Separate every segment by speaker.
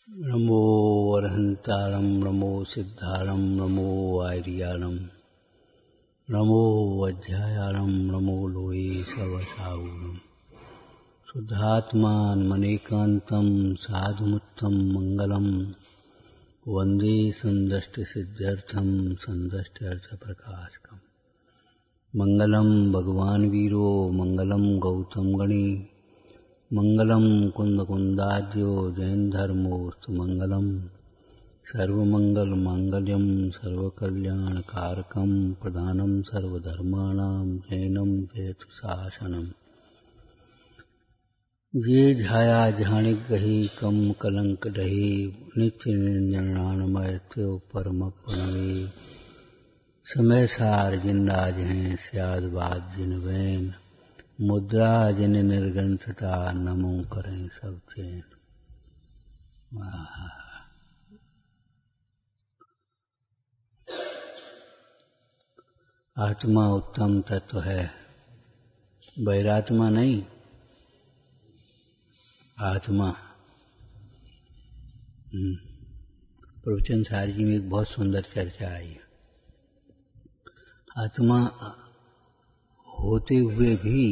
Speaker 1: नमो अरहंतारं नमो सिद्धारं नमो आर्याणं नमो वज्रायाणं नमो लोये सवसावुणं शुद्धात्मान मनेकांतं साधुमुत्तम मंगलम वंदे संदष्टसिद्ध्यर्थं संदष्ट्यर्थप्रकाशकम् मंगलम भगवान वीरो मंगलम गौतम गणी मंगलम कुंदकुंदाद्यो जैन धर्मोस्तु मंगलम सर्वमंगल मांगल्यम सर्वकल्याणकारकम प्रधानम सर्वधर्माणां जैनम जयतु शासनम ये झाया झाणिक गही कम कलंक डही नित्य निरंजनानमय त्यो परम पुण्य समय सार जिन राज हैं स्यादबाद जिन वैन मुद्रा जिन निर्गंथता नमो करें सब चैन। आत्मा उत्तम तत्व है, बैरात्मा नहीं, आत्मा। प्रवचन सार जी में एक बहुत सुंदर चर्चा आई। आत्मा होते हुए भी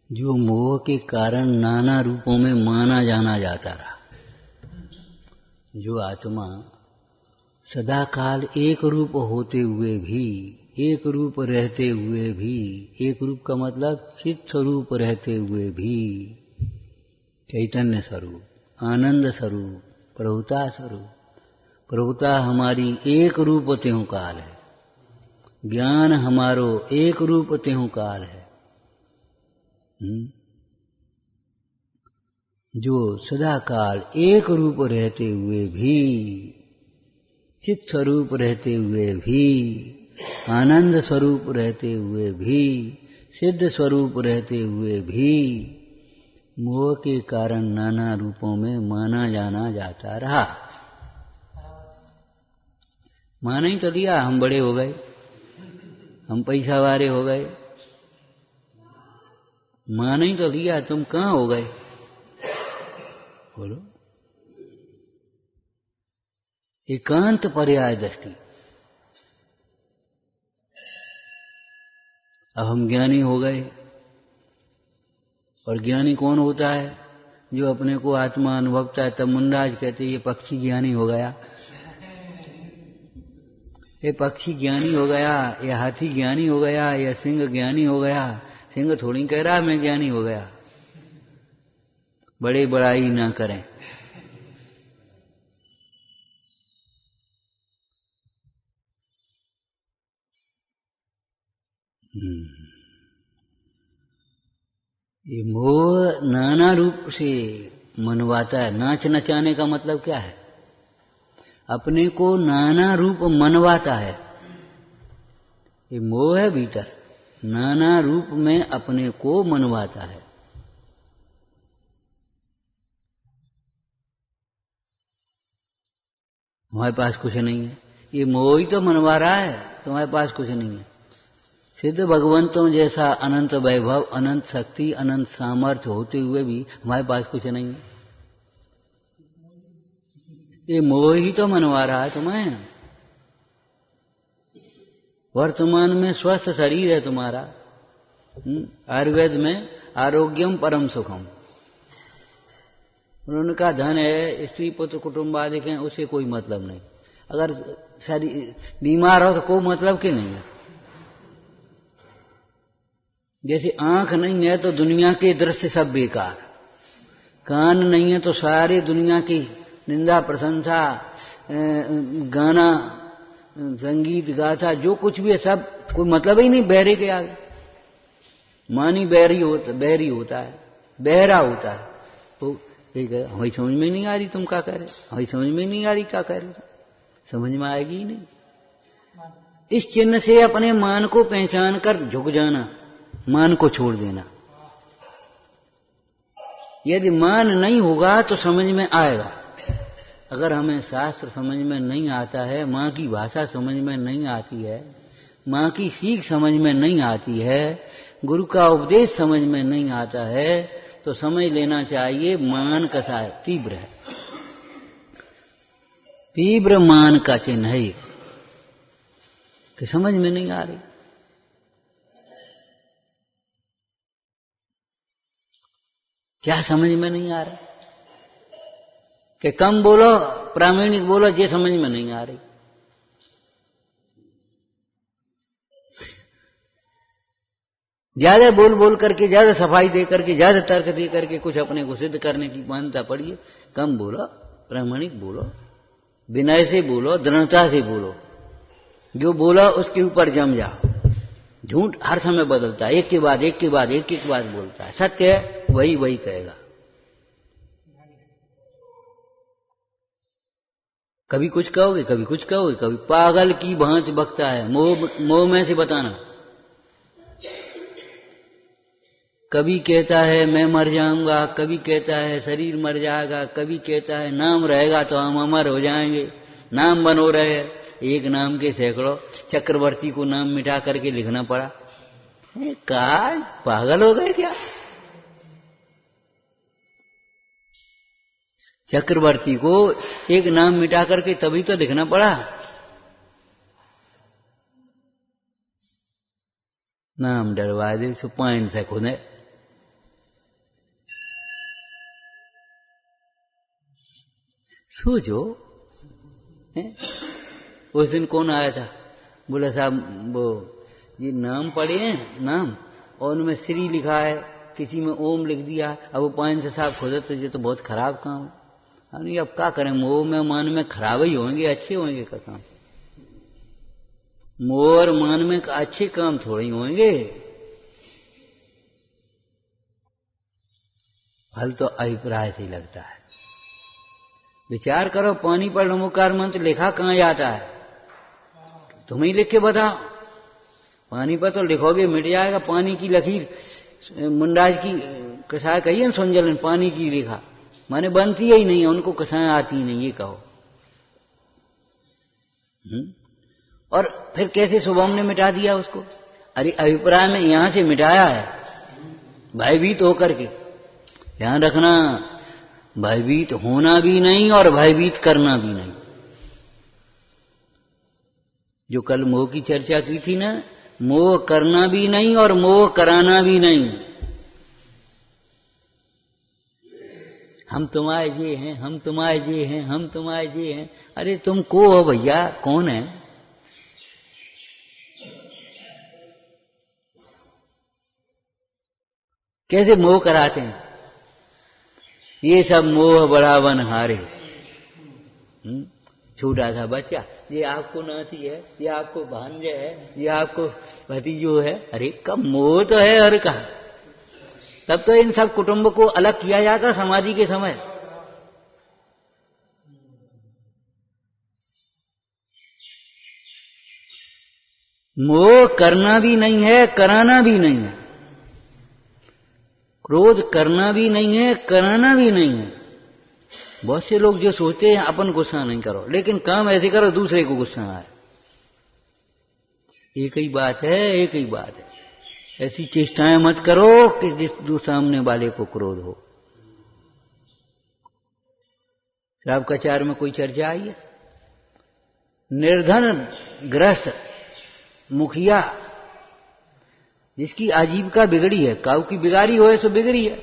Speaker 1: जो मोह के कारण नाना रूपों में माना जाना जाता रहा, जो आत्मा सदा काल एक रूप होते हुए भी, एक रूप रहते हुए भी, एक रूप का मतलब चित्त स्वरूप रहते हुए भी, चैतन्य स्वरूप, आनंद स्वरूप, प्रभुता स्वरूप, प्रभुता हमारी एक रूप त्यों काल है, ज्ञान हमारो एक रूप त्यों काल है। जो सदा काल एक रूप रहते हुए भी, चित्त स्वरूप रहते हुए भी, आनंद स्वरूप रहते हुए भी, सिद्ध स्वरूप रहते हुए भी, मोह के कारण नाना रूपों में माना जाना जाता रहा। माना ही तो लिया, हम बड़े हो गए, हम पैसा वाले हो गए, माना ही तो लिया, तुम कहां हो गए बोलो। एकांत पर्याय दृष्टि। अब हम ज्ञानी हो गए, और ज्ञानी कौन होता है? जो अपने को आत्मा अनुभवता है। तब मुंडाज कहते ये पक्षी ज्ञानी हो गया, ये पक्षी ज्ञानी हो गया, ये हाथी ज्ञानी हो गया, ये सिंह ज्ञानी हो गया। सिंह थोड़ी कह रहा मैं ज्ञानी हो गया। बड़े बड़ाई ना करें। ये मोह नाना रूप से मनवाता है। नाच नचाने का मतलब क्या है? अपने को नाना रूप मनवाता है। ये मोह है भीतर, नाना रूप में अपने को मनवाता है। हमारे पास कुछ नहीं है, ये मोह ही तो मनवा रहा है, तुम्हारे पास कुछ नहीं है। सिद्ध भगवंतों जैसा अनंत वैभव, अनंत शक्ति, अनंत सामर्थ्य होते हुए भी हमारे पास कुछ नहीं है। ये मोह ही तो मनवा रहा है तुम्हें। वर्तमान में स्वस्थ शरीर है तुम्हारा। आयुर्वेद में आरोग्यम परम सुखम। उन्होंने कहा धन है, स्त्री पुत्र कुटुंब आदि के, उसे कोई मतलब नहीं। अगर शरीर बीमार हो तो कोई मतलब के नहीं है। जैसे आंख नहीं है तो दुनिया के दृश्य सब बेकार, कान नहीं है तो सारी दुनिया की निंदा प्रशंसा, गाना, संगीत गाथा, जो कुछ भी है सब कोई मतलब ही नहीं बहरे के आगे। मानी बहरी होता है, बहरा होता है। तो हमें समझ में नहीं आ रही तुम क्या कह रहे, हमें समझ में नहीं आ रही क्या कह रहे, समझ में आएगी ही नहीं। इस चिन्ह से अपने मान को पहचान कर झुक जाना, मान को छोड़ देना। यदि मान नहीं होगा तो समझ में आएगा। अगर हमें शास्त्र समझ में नहीं आता है, माँ की भाषा समझ में नहीं आती है, माँ की सीख समझ में नहीं आती है, गुरु का उपदेश समझ में नहीं आता है, तो समझ लेना चाहिए मान कसा है, तीव्र है। तीव्र मान का चिन्ह है कि समझ में नहीं आ रही। क्या समझ में नहीं आ रहा कि कम बोलो, प्रामाणिक बोलो, ये समझ में नहीं आ रही। ज्यादा बोल बोल करके, ज्यादा सफाई दे करके, ज्यादा तर्क दे करके कुछ अपने को सिद्ध करने की मान्यता पड़ी है। कम बोलो, प्रामाणिक बोलो, विनय से बोलो, दृढ़ता से बोलो। जो बोला उसके ऊपर जम जाओ। झूठ हर समय बदलता है, एक के बाद एक के बाद एक एक बात बोलता है। सत्य है वही वही कहेगा। कभी कुछ कहोगे, कभी कुछ कहोगे, कभी पागल की भांति बकता है, मोह में से बताना। कभी कहता है मैं मर जाऊंगा, कभी कहता है शरीर मर जाएगा, कभी कहता है नाम रहेगा तो हम अमर हो जाएंगे। नाम बनो रहे, एक नाम के सैकड़ों। चक्रवर्ती को नाम मिटा करके लिखना पड़ा। कहा पागल हो गए क्या? चक्रवर्ती को एक नाम मिटा करके तभी तो लिखना पड़ा। नाम डरवा दे सो पाइन से खुद है। सोचो, उस दिन कौन आया था, बोला साहब वो ये नाम पढ़े हैं नाम, और उनमें श्री लिखा है, किसी में ओम लिख दिया। अब वो पाइन से साहब खुद तो ये तो बहुत खराब काम है। नहीं अब क्या करें, मोह में मान में खराब ही होंगे, अच्छे होंगे का काम। मोह और मान में अच्छे काम थोड़े ही होंगे। फल तो अभिप्राय से लगता है। विचार करो, पानी पर नमोकार मंत्र लिखा कहां जाता है? तुम ही लिख के बताओ। पानी पर तो लिखोगे मिट जाएगा। पानी की लकीर मुंडाज की कसाय कही है सुंजलन, पानी की लिखा माने बनती ही नहीं है, उनको कसाएं आती ही नहीं, ये कहो। और फिर कैसे शुभम ने मिटा दिया उसको? अरे अभिप्राय में यहां से मिटाया है, भयभीत होकर के। ध्यान रखना, भयभीत होना भी नहीं और भयभीत करना भी नहीं। जो कल मोह की चर्चा की थी ना, मोह करना भी नहीं और मोह कराना भी नहीं। हम तुम्हारे ये हैं, हम तुम्हारे ये हैं, हम तुम्हारे ये हैं। अरे तुम को हो भैया, कौन है? कैसे मोह कराते हैं? ये सब मोह बड़ा वन हारे। छोटा सा बच्चा, ये आपको नाती है, ये आपको भांजे है, ये आपको भतीजो है। अरे कब मोह तो है हर का। तब तो इन सब कुटुंब को अलग किया जाता समाधि के समय। मोह करना भी नहीं है, कराना भी नहीं है। क्रोध करना भी नहीं है, कराना भी नहीं है। बहुत से लोग जो सोचते हैं अपन गुस्सा नहीं करो, लेकिन काम ऐसे करो दूसरे को गुस्सा आए। एक ही बात है, एक ही बात है। ऐसी चेष्टाएं मत करो कि जिस सामने वाले को क्रोध हो। शराब कचार में कोई चर्चा आई है? निर्धन ग्रस्त मुखिया जिसकी आजीविका बिगड़ी है, काऊ की बिगाड़ी हो सो बिगड़ी है।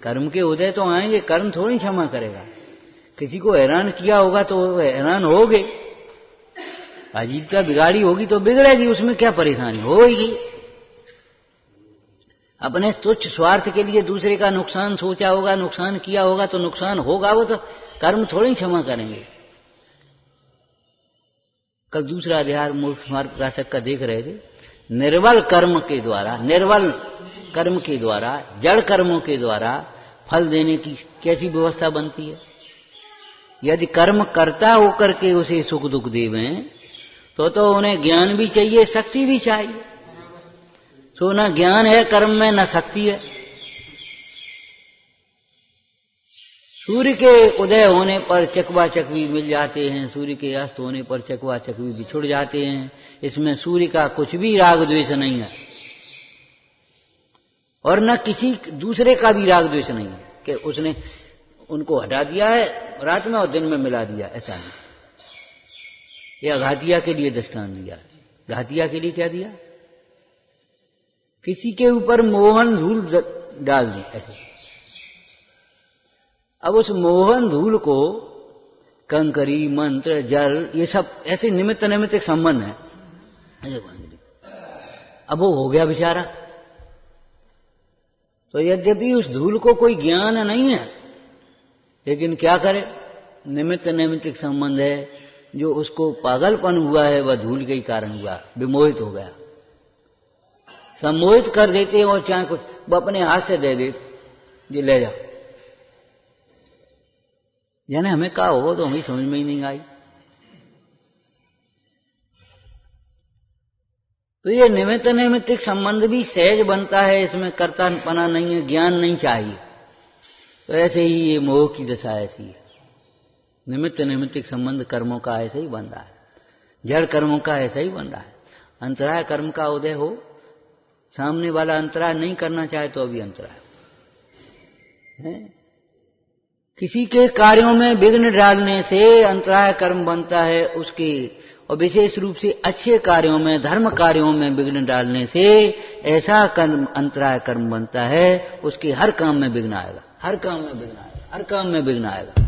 Speaker 1: कर्म के उदय तो आएंगे, कर्म थोड़ी क्षमा करेगा। किसी को हैरान किया होगा तो हैरान होगे, आजीविका बिगाड़ी होगी तो बिगड़ेगी, उसमें क्या परेशानी होगी। अपने तुच्छ स्वार्थ के लिए दूसरे का नुकसान सोचा होगा, नुकसान किया होगा तो नुकसान होगा, वो तो कर्म थोड़ी क्षमा करेंगे। कल दूसरा अध्याय मोक्ष मार्ग प्रकाशक का देख रहे थे। निर्बल कर्म के द्वारा, निर्बल कर्म के द्वारा, जड़ कर्मों के द्वारा फल देने की कैसी व्यवस्था बनती है। यदि कर्म करता होकर के उसे सुख दुख देवें तो उन्हें ज्ञान भी चाहिए, शक्ति भी चाहिए। सो न ज्ञान है कर्म में, न शक्ति है। सूर्य के उदय होने पर चकवा चकवी मिल जाते हैं, सूर्य के अस्त होने पर चकवा चकवी बिछुड़ जाते हैं। इसमें सूर्य का कुछ भी राग द्वेष नहीं है और न किसी दूसरे का भी राग द्वेष नहीं है कि उसने उनको हटा दिया है रात में और दिन में मिला दिया, ऐसा नहीं। या घाटिया के लिए दृष्टांत दिया। घाटिया के लिए क्या दिया? किसी के ऊपर मोहन धूल डाल दी ऐसे। अब उस मोहन धूल को कंकरी, मंत्र, जल, ये सब ऐसे निमित्त नैमित्तिक संबंध है। अब वो हो गया बेचारा, तो यद्यपि उस धूल को कोई ज्ञान नहीं है, लेकिन क्या करे, निमित्त नैमित्तिक संबंध है। जो उसको पागलपन हुआ है वह धूल के ही कारण हुआ, विमोहित हो गया। सम्मोहित कर देते हैं और चाहे कुछ वो अपने हाथ से दे दे, ये ले जाओ। यानी हमें कहा हो तो हमें समझ में ही नहीं आई। तो ये निमित्त नैमित्तिक संबंध भी सहज बनता है, इसमें कर्तापना नहीं है, ज्ञान नहीं चाहिए। तो ऐसे ही ये मोह की दशा ऐसी है। निमित्त नैमित्तिक संबंध कर्मों का ऐसे ही बन रहा है, जड़ कर्मों का ऐसा ही बन रहा है। अंतराय कर्म का उदय हो, सामने वाला अंतराय नहीं करना चाहे तो अभी अंतराय है। किसी के कार्यों में विघ्न डालने से अंतराय कर्म बनता है उसकी, और विशेष रूप से अच्छे कार्यों में, धर्म कार्यों में विघ्न डालने से ऐसा कर्म अंतराय कर्म बनता है उसके हर काम में विघ्न आएगा, हर काम में विघ्न आएगा, हर काम में विघ्न आएगा।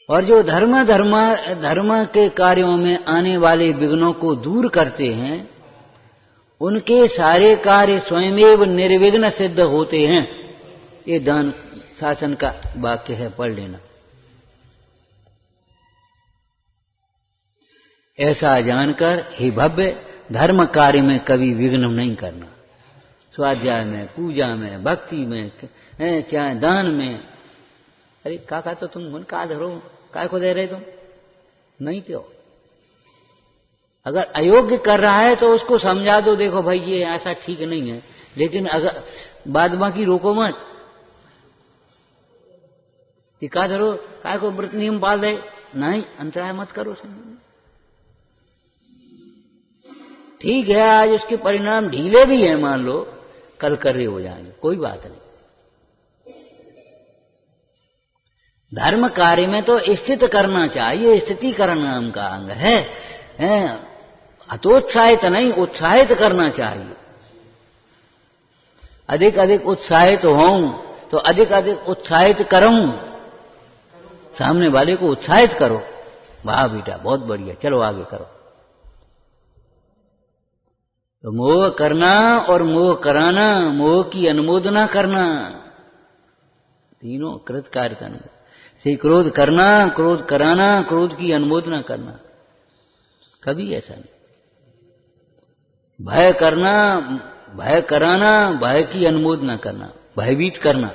Speaker 1: और जो धर्म के कार्यों में आने वाले विघ्नों को दूर करते हैं उनके सारे कार्य स्वयमेव निर्विघ्न सिद्ध होते हैं। ये दान शासन का वाक्य है, पढ़ लेना। ऐसा जानकर हे भव्य, धर्म कार्य में कभी विघ्न नहीं करना। स्वाध्याय में, पूजा में, भक्ति में, चाहे दान में। अरे काका तो तुम मन का धरो, काय को दे रहे तुम? नहीं क्यों? अगर अयोग्य कर रहा है तो उसको समझा दो, देखो भाई ये ऐसा ठीक नहीं है, लेकिन अगर बाद बाकी रोको मत। ये का धरो, काय को व्रत नियम पाल रहे, नहीं, अंतराय मत करो। ठीक है, आज उसके परिणाम ढीले भी हैं, मान लो कल कर्रे हो जाएंगे, कोई बात नहीं। धर्म कार्य में तो स्थित करना चाहिए, स्थितिकरण नाम का अंग है, हतोत्साहित नहीं, उत्साहित करना चाहिए। अधिक अधिक उत्साहित होऊं तो अधिक अधिक उत्साहित करूं, सामने वाले को उत्साहित करो। वाह बेटा बहुत बढ़िया, चलो आगे करो। तो मोह करना और मोह कराना, मोह की अनुमोदना करना, तीनों कृत कार्य करना। से क्रोध करना, क्रोध कराना, क्रोध की अनुमोदना करना, कभी ऐसा नहीं। भय करना, भय कराना, भय की अनुमोदना करना, भयभीत करना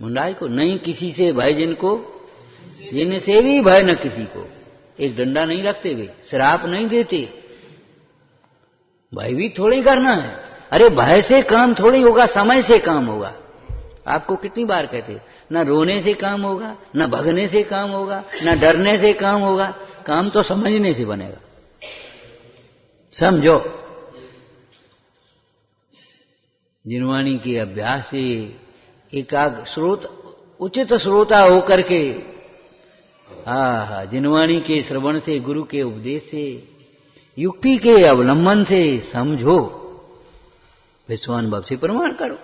Speaker 1: मुंडाई को। नहीं किसी से भय जिनको, जिनसे भी भय न किसी को। एक डंडा नहीं रखते वे, श्राप नहीं देते, भयभीत थोड़ी करना है। अरे भय से काम थोड़ी होगा, समय से काम होगा। आपको कितनी बार कहते, ना रोने से काम होगा, ना भगने से काम होगा, ना डरने से काम होगा, काम तो समझने से बनेगा। समझो, जिनवाणी के अभ्यास से एकाग्र श्रोत, उचित श्रोता होकर के, जिनवाणी के श्रवण से, गुरु के उपदेश से, युक्ति के अवलंबन से समझो, विश्वानुभव से प्रमाण करो।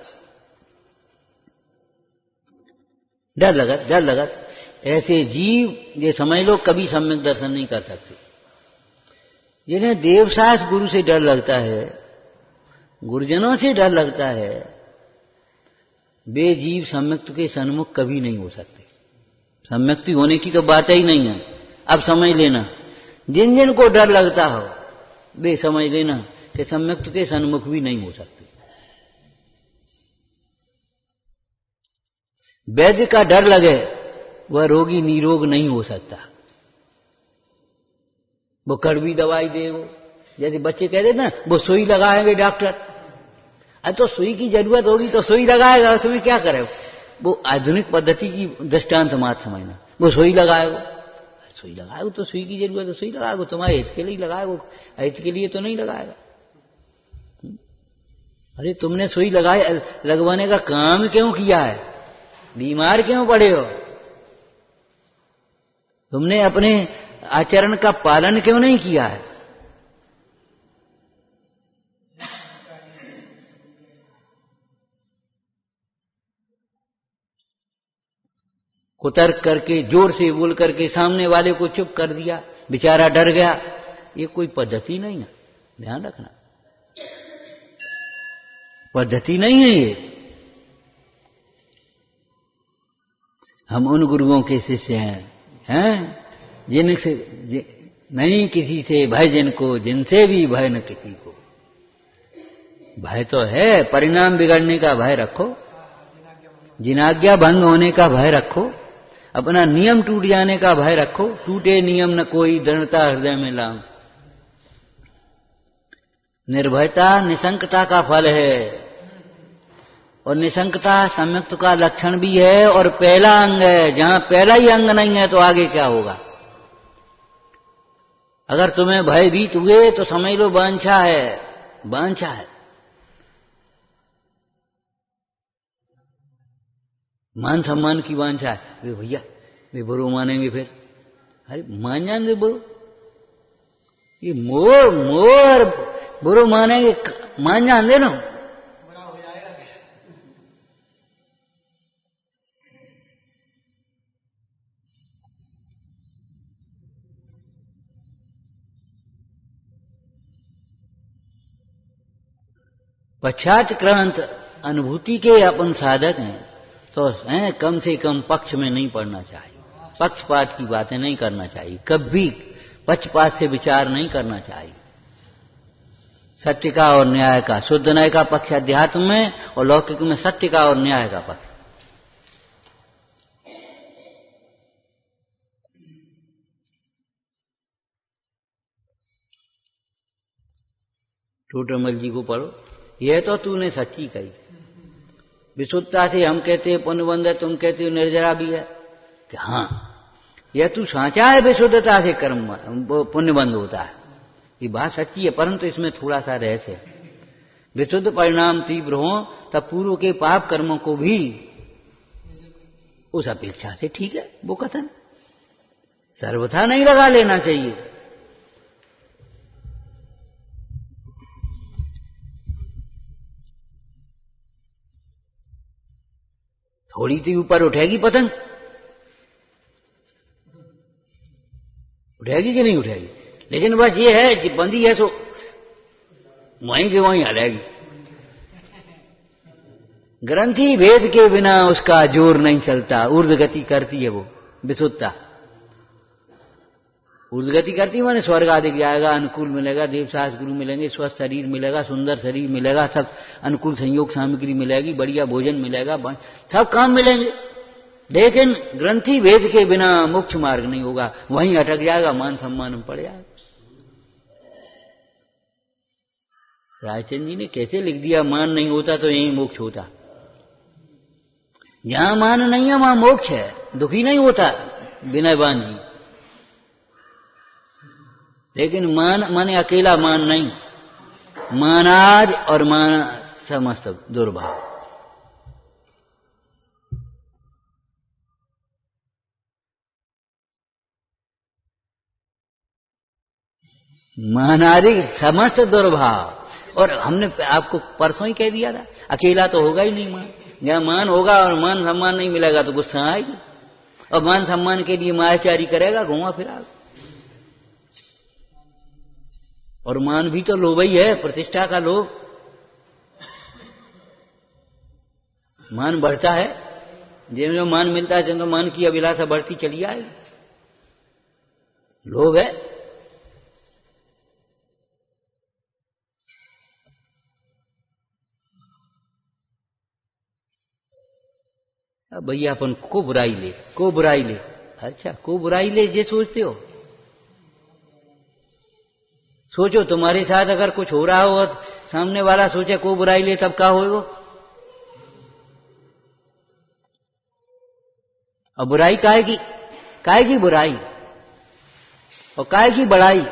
Speaker 1: डर लगत ऐसे जीव ये समझ लो कभी सम्यक दर्शन नहीं कर सकते। जिन्हें देवशास गुरु से डर लगता है, गुरुजनों से डर लगता है, वे जीव सम्यक्त के सन्मुख कभी नहीं हो सकते। सम्यक्ति होने की तो बात ही नहीं है। अब समझ लेना, जिन जिन को डर लगता हो वे समझ लेना कि सम्यक्त के सन्मुख भी नहीं हो सकते। वैद्य का डर लगे वह रोगी निरोग नहीं हो सकता। वो कड़वी दवाई दे, वो जैसे बच्चे कह रहे ना, वो सुई लगाएंगे डॉक्टर। अरे तो सुई की जरूरत होगी तो सुई लगाएगा, उसमें क्या करे। वो आधुनिक पद्धति की दृष्टांत मत समझना। वो सुई लगाएगा, सुई लगाएगा तो सुई की जरूरत है, सुई लगाएगा, तुम्हारे हित के लिए लगाएगा, हित के लिए तो नहीं लगाएगा। अरे तुमने सुई लगवाने का काम क्यों किया है? बीमार क्यों पड़े हो? तुमने अपने आचरण का पालन क्यों नहीं किया है? कुतर्क करके, जोर से बोल करके सामने वाले को चुप कर दिया, बेचारा डर गया। ये कोई पद्धति नहीं है, ध्यान रखना, पद्धति नहीं है ये। हम उन गुरुओं के शिष्य हैं जिनसे नहीं किसी से भय जिनको, जिनसे भी भय न किसी को। भय तो है, परिणाम बिगड़ने का भय रखो, जिनाज्ञा भंग होने का भय रखो, अपना नियम टूट जाने का भय रखो। टूटे नियम न कोई, दृढ़ता हृदय में लाम। निर्भयता निशंकता का फल है, और निशंकता सम्यक्त का लक्षण भी है, और पहला अंग है। जहां पहला ही अंग नहीं है तो आगे क्या होगा? अगर तुम्हें भयभीत हुए तो समझ लो वांछा है, वांछा है। मान सम्मान की वांछा है। वे भैया वे बुरो मानेंगे, फिर अरे मान जाएंगे बुरो, ये मोर बुरो मानेंगे, मान जाएंगे ना। पश्चात्क्रांत अनुभूति के अपन साधक हैं तो हैं, कम से कम पक्ष में नहीं पड़ना चाहिए, पक्षपात की बातें नहीं करना चाहिए, कभी पक्षपात से विचार नहीं करना चाहिए। सत्य का और न्याय का, शुद्ध न्याय का पक्ष अध्यात्म में, और लौकिक में सत्य का और न्याय का पक्ष। टोटरमल जी को पढ़ो, यह तो तूने सच्ची कही। विशुद्धता से हम कहते हैं पुण्यबंध है, तुम कहते हो निर्जरा भी है कि हाँ यह तू साचा है, विशुद्धता से कर्म पुण्यबंध होता है, ये बात सच्ची है। परंतु इसमें थोड़ा सा रहस्य है। विशुद्ध परिणाम तीव्र हो तब पूर्व के पाप कर्मों को भी उस अपेक्षा से ठीक है, वो कथन सर्वथा नहीं लगा लेना चाहिए। थोड़ी सी ऊपर उठेगी पतंग, उठेगी कि नहीं उठेगी, लेकिन बस ये है कि बंदी है तो वहीं के वहीं हलेगी। ग्रंथि भेद के बिना उसका जोर नहीं चलता, ऊर्ध्व गति करती है वो विशुद्धता। ऊर्ध्व गति करती माने स्वर्ग आदि जाएगा, अनुकूल मिलेगा, देवशास्त्र गुरु मिलेंगे, स्वस्थ शरीर मिलेगा, सुंदर शरीर मिलेगा, सब अनुकूल संयोग सामग्री मिलेगी, बढ़िया भोजन मिलेगा, सब काम मिलेंगे। लेकिन ग्रंथि भेद के बिना मोक्ष मार्ग नहीं होगा, वहीं अटक जाएगा, मान सम्मान में पड़ जाएगा। रायचंद जी ने कैसे लिख दिया, मान नहीं होता तो यही मोक्ष होता। जहां मान नहीं है वहां मोक्ष है, दुखी नहीं होता विनयवान जी। लेकिन मान माने अकेला मान नहीं, मानाद और मान समस्त दुर्भाव। मानादि समस्त दुर्भाव। और हमने आपको परसों ही कह दिया था, अकेला तो होगा ही नहीं मान। जहां मान होगा और मान सम्मान नहीं मिलेगा तो गुस्सा आएगी, और मान सम्मान के लिए मायाचारी करेगा, घुमा फिरा। और मान भी तो लोभ ही है, प्रतिष्ठा का लोभ। मान बढ़ता है, जिन जो मान मिलता है तो मान की अभिलाषा बढ़ती चली आएगी, लोभ है। अब भैया अपन को बुराई ले, को बुराई ले, अच्छा को बुराई ले ये सोचते हो? सोचो तुम्हारे साथ अगर कुछ हो रहा हो और सामने वाला सोचे को बुराई ले, तब क्या होगा? और बुराई काहे की बुराई और काहे की बड़ाई?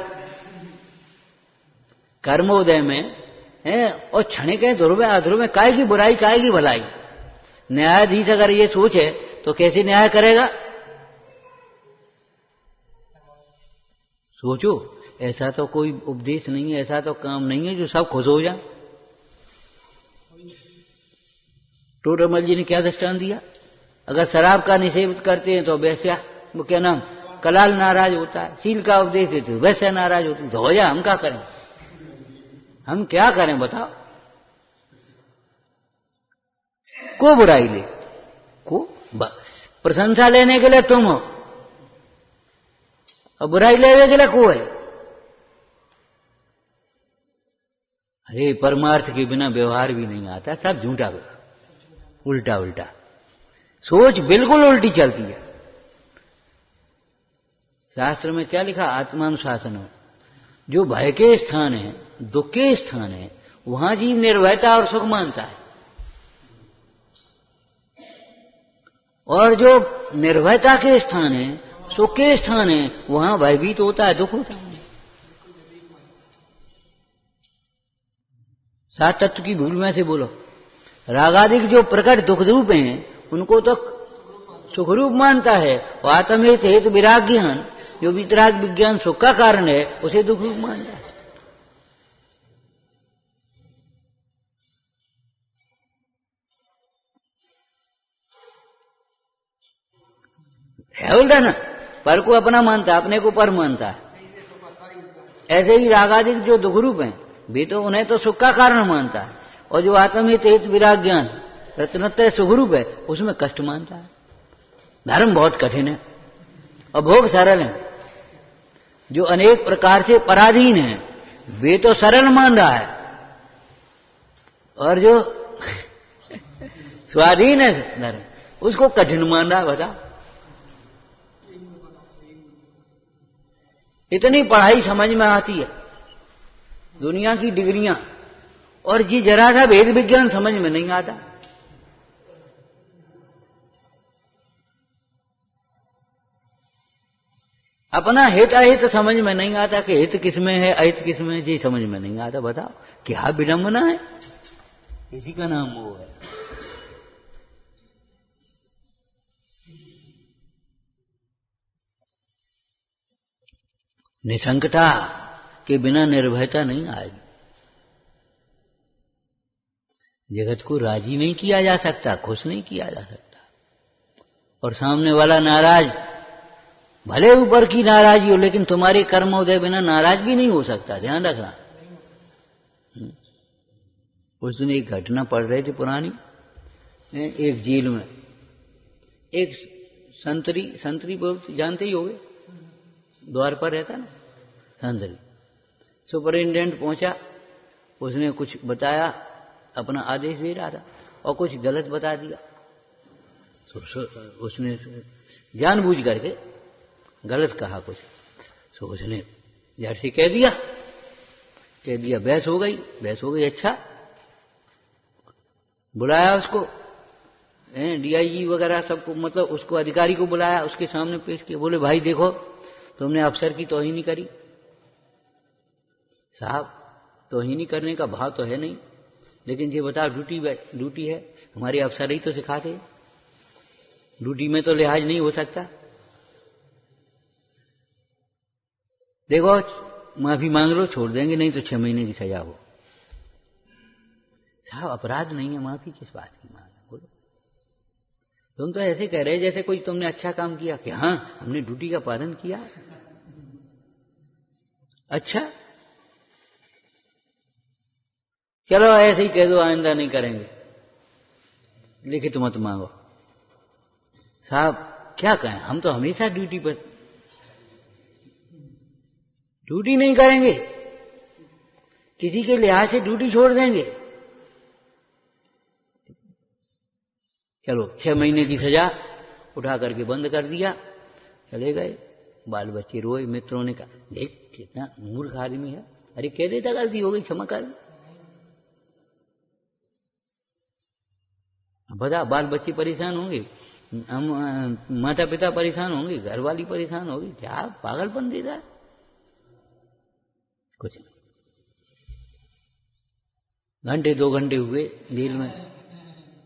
Speaker 1: कर्मोदय में है और क्षणिक है, ध्रुव में अध्रुव में, काहे की बुराई काहे की भलाई? न्यायाधीश अगर ये सोचे तो कैसे न्याय करेगा? सोचो, ऐसा तो कोई उपदेश नहीं है, ऐसा तो काम नहीं है जो सब खुश हो जाए। टोडरमल जी ने क्या दृष्टांत दिया, अगर शराब का निषेध करते हैं तो वैश्या, वो क्या नाम, कलाल नाराज होता है, शील का उपदेश देते हो वैश्या नाराज होती है, तो हो जाए, हम क्या करें, हम क्या करें बताओ। को बुराई ले, को बस प्रशंसा लेने के लिए तुम हो और बुराई लेने के लिए को है। अरे परमार्थ के बिना व्यवहार भी नहीं आता, सब झूठा उल्टा उल्टा सोच, बिल्कुल उल्टी चलती है। शास्त्र में क्या लिखा, आत्मानुशासन हो, जो भय के स्थान है, दुख के स्थान है, वहां जीव निर्भयता और सुख मानता है, और जो निर्भयता के स्थान है, सुख के स्थान है, वहां भयभीत होता है, दुख होता है। सात तत्व की भूल में से बोलो, रागादिक जो प्रकट दुख रूप हैं उनको तो सुखरूप मानता है, और आत्महित हेतु विराग ज्ञान, जो वितराग विज्ञान सुख का कारण है, उसे दुख रूप मानता है। बोलता ना, पर को अपना मानता है, अपने को पर मानता है। ऐसे ही रागादिक जो दुख रूप हैं, भी तो उन्हें तो सुख का कारण मानता है, और जो आत्महित हेतु विराग ज्ञान रत्नत्रय सुखरूप है, उसमें कष्ट मानता है। धर्म बहुत कठिन है और भोग सरल है। जो अनेक प्रकार से पराधीन है, वे तो सरल मान रहा है, और जो स्वाधीन है धर्म, उसको कठिन मान रहा है। बताओ, इतनी पढ़ाई समझ में आती है, दुनिया की डिग्रियां, और जी जरा सा वेद विज्ञान समझ में नहीं आता। अपना हित अहित समझ में नहीं आता, कि हित किसमें है अहित किसमें है, जी समझ में नहीं आता। बताओ क्या विडंबना है, इसी का नाम वो है। निसंकता के बिना निर्भयता नहीं आएगी। जगत को राजी नहीं किया जा सकता, खुश नहीं किया जा सकता, और सामने वाला नाराज, भले ऊपर की नाराजी हो, लेकिन तुम्हारे कर्मोदय बिना नाराज भी नहीं हो सकता, ध्यान रखना। उस दिन एक घटना पढ़ रहे थे पुरानी, एक जेल में एक संतरी बहुत जानते ही होगे, द्वार पर रहता ना संतरी। सुपरिटेंडेंट पहुंचा, उसने कुछ बताया, अपना आदेश दे रहा था, और कुछ गलत बता दिया। उसने जानबूझ करके गलत कहा कुछ, तो उसने जड़ से कह दिया, बहस हो गई। अच्छा, बुलाया उसको, डीआईजी वगैरह सबको, मतलब उसको अधिकारी को बुलाया, उसके सामने पेश किया। बोले भाई देखो, तुमने अफसर की तौहीनी करी। साहब, तौहीनी करने का भाव तो है नहीं, लेकिन ये बताओ, ड्यूटी है, हमारे अफसर ही तो सिखाते, ड्यूटी में तो लिहाज नहीं हो सकता। देखो, माफी मांग लो, छोड़ देंगे, नहीं तो 6 महीने की सजा हो। साहब अपराध नहीं है, माफी किस बात की मांग, बोलो। तुम तो ऐसे कह रहे जैसे कोई तुमने अच्छा काम किया, कि हाँ हमने ड्यूटी का पालन किया। अच्छा, चलो ऐसे ही कह दो, आइंदा नहीं करेंगे, लिखित मत मांगो। साहब क्या कहें, हम तो हमेशा ड्यूटी पर, ड्यूटी नहीं करेंगे, किसी के लिहाज से ड्यूटी छोड़ देंगे। चलो 6 महीने की सजा उठा करके बंद कर दिया, चले गए। बाल बच्चे रोए, मित्रों ने कहा देख कितना मूर्ख आदमी है, अरे कह देता गलती हो गई, क्षमा कर। बता, बाल बच्चे परेशान होंगे, हम माता पिता परेशान होंगे, घर वाली परेशान होगी, क्या पागलपन देता है। कुछ नहीं, घंटे 2 घंटे हुए जेल में,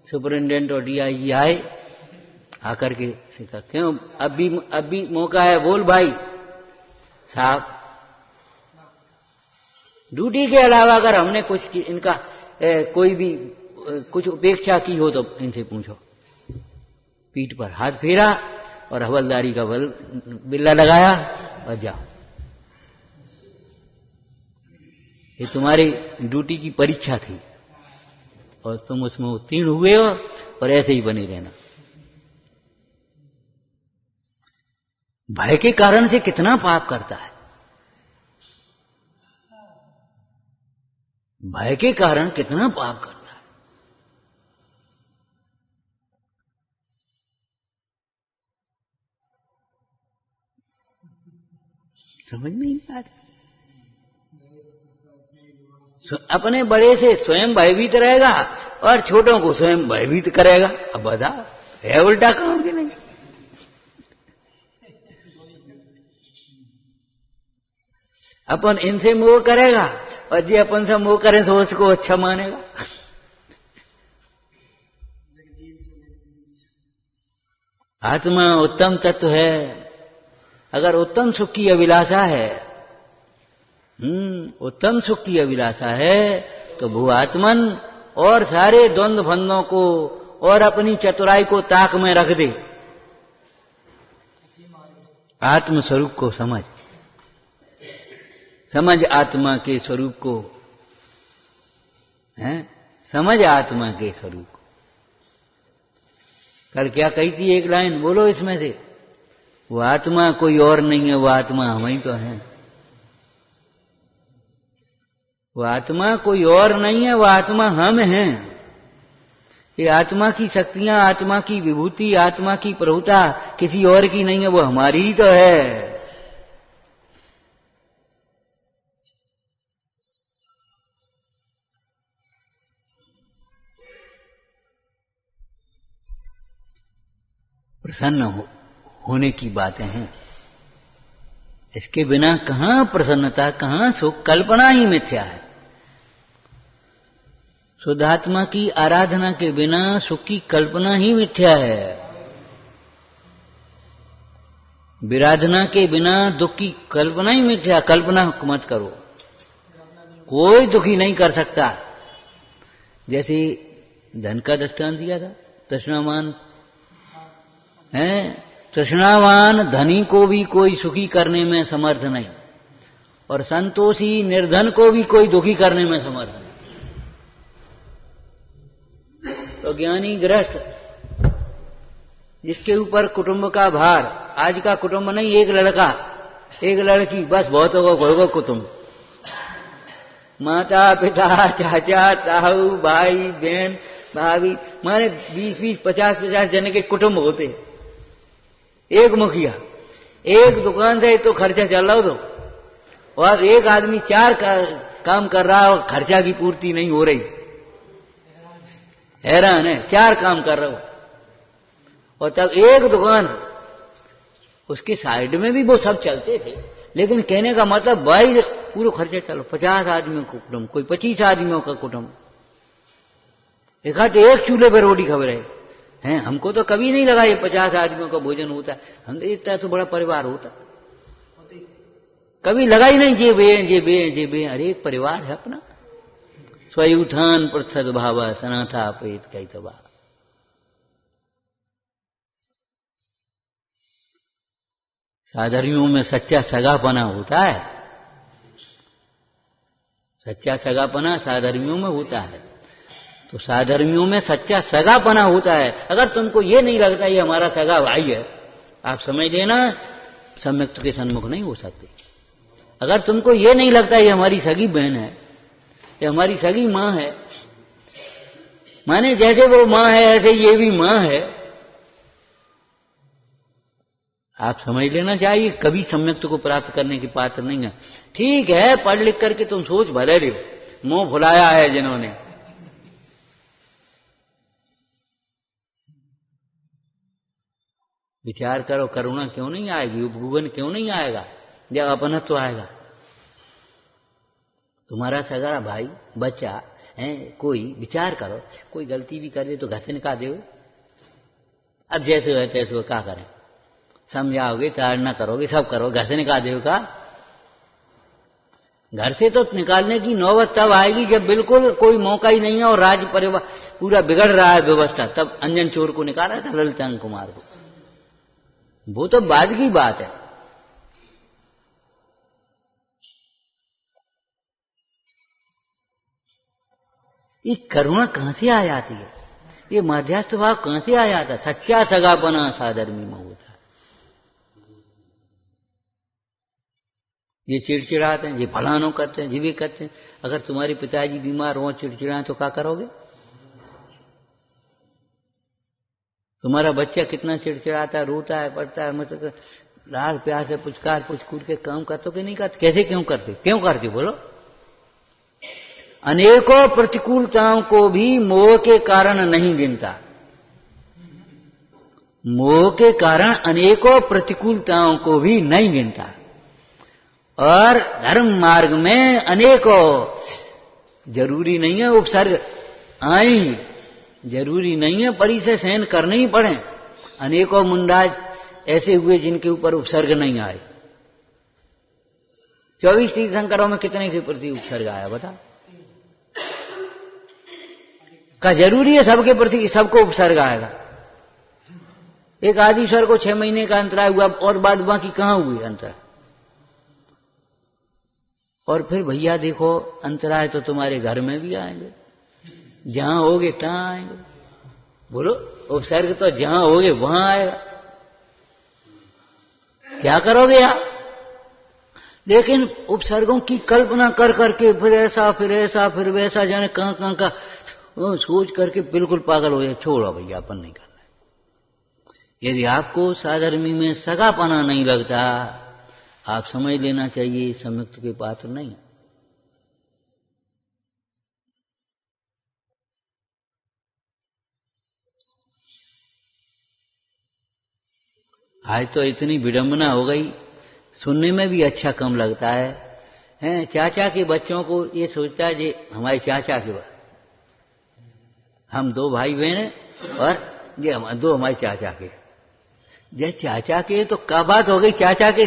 Speaker 1: सुपरिटेंडेंट और डीआईजी आए, आकर के सिखा, क्यों अब भी मौका है, बोल भाई। साहब ड्यूटी के अलावा अगर हमने कुछ इनका कोई भी कुछ उपेक्षा की हो तो इनसे पूछो। पीठ पर हाथ फेरा और हवलदारी का बिल्ला लगाया और जाओ। ये तुम्हारी ड्यूटी की परीक्षा थी और तुम उसमें उत्तीर्ण हुए हो और ऐसे ही बने रहना। भय के कारण से कितना पाप करता है, भय के कारण कितना पाप करता है। समझ में नहीं आ रहा। अपने बड़े से स्वयं भयभीत रहेगा और छोटों को स्वयं भयभीत करेगा। अब बता, है उल्टा काम कि नहीं? अपन इनसे मोह करेगा और जी अपन से मोह करें तो उसको अच्छा मानेगा। आत्मा उत्तम तत्व है। अगर उत्तम सुख की अभिलाषा है, उत्तम सुख की अभिलाषा है तो भू आत्मन और सारे द्वंद्व फंदों को और अपनी चतुराई को ताक में रख दे। आत्म स्वरूप को समझ, समझ आत्मा के स्वरूप को, हैं? समझ आत्मा के स्वरूप को। कल क्या कही थी एक लाइन बोलो इसमें से? वो आत्मा कोई और नहीं है, वो आत्मा हम ही तो हैं। वो आत्मा कोई और नहीं है, वो आत्मा हम हैं। ये आत्मा की शक्तियां, आत्मा की विभूति, आत्मा की प्रभुता किसी और की नहीं है, वो हमारी ही तो है। प्रसन्न होने की बातें हैं। इसके बिना कहां प्रसन्नता, कहां सुख? कल्पना ही मिथ्या है। शुद्धात्मा की आराधना के बिना सुख की कल्पना ही मिथ्या है। विराधना के बिना दुख की कल्पना ही मिथ्या। कल्पना मत करो, कोई दुखी नहीं कर सकता। जैसे धन का दृष्टांत दिया था, तृष्णावान है, तृष्णावान धनी को भी कोई सुखी करने में समर्थ नहीं और संतोषी निर्धन को भी कोई दुखी करने में समर्थ नहीं। तो ज्ञानी गृहस्थ जिसके ऊपर कुटुंब का भार, आज का कुटुंब नहीं, एक लड़का एक लड़की बस बहुत होगा कुटुंब। माता पिता चाचा ताऊ भाई बहन भाभी, माने 20-20 50-50 जन के कुटुंब होते। एक मुखिया, एक दुकान से तो खर्चा चल रहा हो तो, और एक आदमी 4 काम कर रहा और खर्चा की पूर्ति नहीं हो रही। हैरान है, 4 काम कर रहा हो और तब एक दुकान, उसके साइड में भी वो सब चलते थे। लेकिन कहने का मतलब भाई पूरा खर्चा चलो, 50 आदमियों का कुटुंब, कोई 25 आदमियों का कुटुंब, एक चूल्हे पर रोटी खा रहे हैं। हमको तो कभी नहीं लगा ये 50 आदमियों का भोजन होता है। हम तो इतना तो बड़ा परिवार होता, कभी लगा ही नहीं। जे बे अरे एक परिवार है अपना। स्वयुथान प्रसद भावा सनाथा पेत कई तबा। साधर्मियों में सच्चा सगापना होता है। सच्चा सगापना साधर्मियों में होता है। तो साधर्मियों में सच्चा सगापना होता है। अगर तुमको ये नहीं लगता ये हमारा सगा भाई है, आप समझ लेना सम्यक्त के सन्मुख नहीं हो सकते। अगर तुमको ये नहीं लगता ये हमारी सगी बहन है, ये हमारी सगी मां है, माने जैसे वो मां है ऐसे ये भी मां है, आप समझ लेना चाहिए कभी सम्यक्त को प्राप्त करने की पात्र नहीं है। ठीक है, पढ़ लिख करके तुम सोच भले रहे हो, मुंह फुलाया है जिन्होंने। विचार करो, करुणा क्यों नहीं आएगी, उपगुण क्यों नहीं आएगा जब अपनत्व तो आएगा। तुम्हारा सगा भाई बच्चा है, कोई विचार करो, कोई गलती भी करे तो घर से निकाल दो। अब जैसे है तैसे वो क्या करें, समझाओगे, ताड़ना करोगे, सब करो, घर से निकाल दो का। घर से तो निकालने की नौबत तब आएगी जब बिल्कुल कोई मौका ही नहीं है और राज्य परिवार पूरा बिगड़ रहा है व्यवस्था, तब अंजन चोर को निकाला था ललितांग कुमार को। वो तो बाद की बात है। ये करुणा कहां से आ जाती है, ये मध्यस्थ भाव कहां से आ जाता है? सच्चा सगापना साधर्मी में होता है। ये चिड़चिड़ाते हैं, ये फलानो करते हैं, ये भी करते हैं। अगर तुम्हारे पिताजी बीमार हो, चिड़चिड़ाएं तो क्या करोगे? तुम्हारा बच्चा कितना चिड़चिड़ाता है, रोता है, पड़ता है, मतलब लाड़ प्यार से पुचकार पुचकूर के काम करते हो कि नहीं करते? कैसे क्यों करते बोलो? अनेकों प्रतिकूलताओं को भी मोह के कारण नहीं गिनता। मोह के कारण अनेकों प्रतिकूलताओं को भी नहीं गिनता। और धर्म मार्ग में अनेकों, जरूरी नहीं है उपसर्ग आई, जरूरी नहीं है परी से सहन करने ही पड़े। अनेकों मुंडाज ऐसे हुए जिनके ऊपर उपसर्ग नहीं आए। 24 तीर्थंकरों में कितने के प्रति उपसर्ग आया बता? का जरूरी है सबके प्रति सबको उपसर्ग आएगा? एक आदिश्वर को 6 महीने का अंतराय हुआ और बाद बाकी कहां हुई अंतराय? और फिर भैया देखो, अंतराय तो तुम्हारे घर में भी आएंगे, जहां होगे तहां आएंगे। बोलो, उपसर्ग तो जहां होगे वहां आएगा। क्या करोगे यार? लेकिन उपसर्गों की कल्पना कर करके फिर ऐसा फिर वैसा, जाने कहां का सोच करके बिल्कुल पागल हो जाए। छोड़ो भैया, अपन नहीं करना। यदि आपको साधर्मी में सगापना नहीं लगता, आप समझ लेना चाहिए संयुक्त के पात्र नहीं। आज तो इतनी विडंबना हो गई, सुनने में भी अच्छा कम लगता है। हैं, चाचा के बच्चों को ये सोचता है जे हमारे चाचा के, हम 2 भाई बहन हैं और ये दो हमारे चाचा के। जे चाचा के तो क्या बात हो गई चाचा के?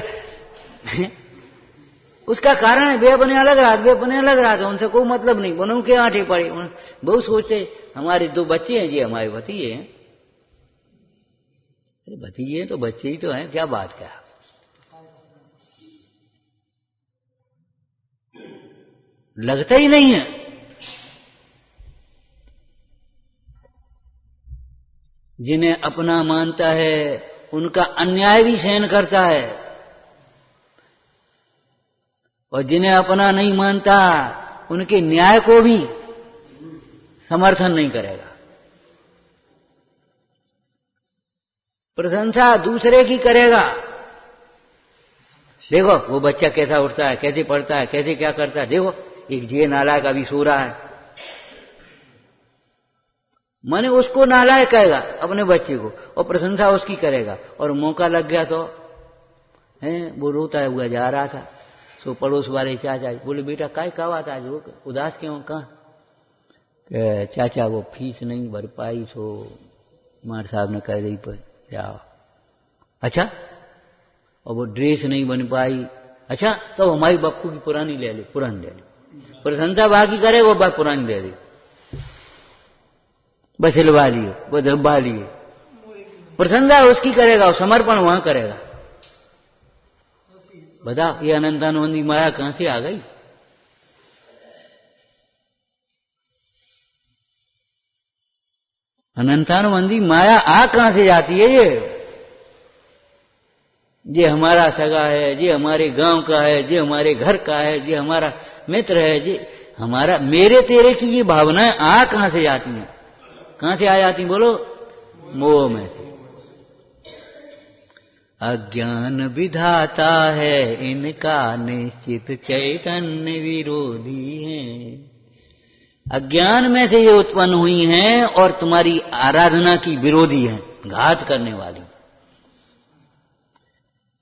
Speaker 1: उसका कारण है वे अपने अलग रात, उनसे कोई मतलब नहीं। बनो के आंटे पड़े, बहुत सोचते हमारे 2 बच्चे हैं, ये हमारे भतीजे हैं। भतीजे हैं तो बच्चे ही तो हैं, क्या बात क्या? लगता ही नहीं है। जिन्हें अपना मानता है उनका अन्याय भी सहन करता है, और जिन्हें अपना नहीं मानता उनके न्याय को भी समर्थन नहीं करेगा। प्रशंसा दूसरे की करेगा। देखो वो बच्चा कैसा उठता है, कैसे पढ़ता है, कैसे क्या करता है। देखो एक ये नालायक अभी सो रहा है, माने उसको नालायक कहेगा अपने बच्चे को, और प्रशंसा उसकी करेगा। और मौका लग गया तो वो रोता है हुआ जा रहा था, सो पड़ोस वाले चाचा बोले, बेटा काय का बात आज रो उदास क्यों? कहाँ? चाचा वो फीस नहीं भर पाई, सो मार साहब ने कह दी पर जाओ। अच्छा, और वो ड्रेस नहीं बन पाई। अच्छा, तो हमारी बप्पू की पुरानी ले ले। प्रशंसा बाकी करे, वो बात पुरानी ले ली, बस हिलवा लिए, वो दबा लिए। प्रशंसा उसकी करेगा और समर्पण वहां करेगा। बता ये अनंतानुबंधी माया कहां से आ गई? अनंतानुबंधी माया आ कहां से जाती है? ये हमारा सगा है, ये हमारे गांव का है, ये हमारे घर का है, ये हमारा मित्र है, ये हमारा, मेरे तेरे की ये भावनाएं आ कहां से जाती हैं? कहां से आ जाती बोलो? मोह में से। अज्ञान विधाता है इनका, निश्चित चैतन्य विरोधी है। अज्ञान में से ये उत्पन्न हुई हैं और तुम्हारी आराधना की विरोधी हैं, घात करने वाली।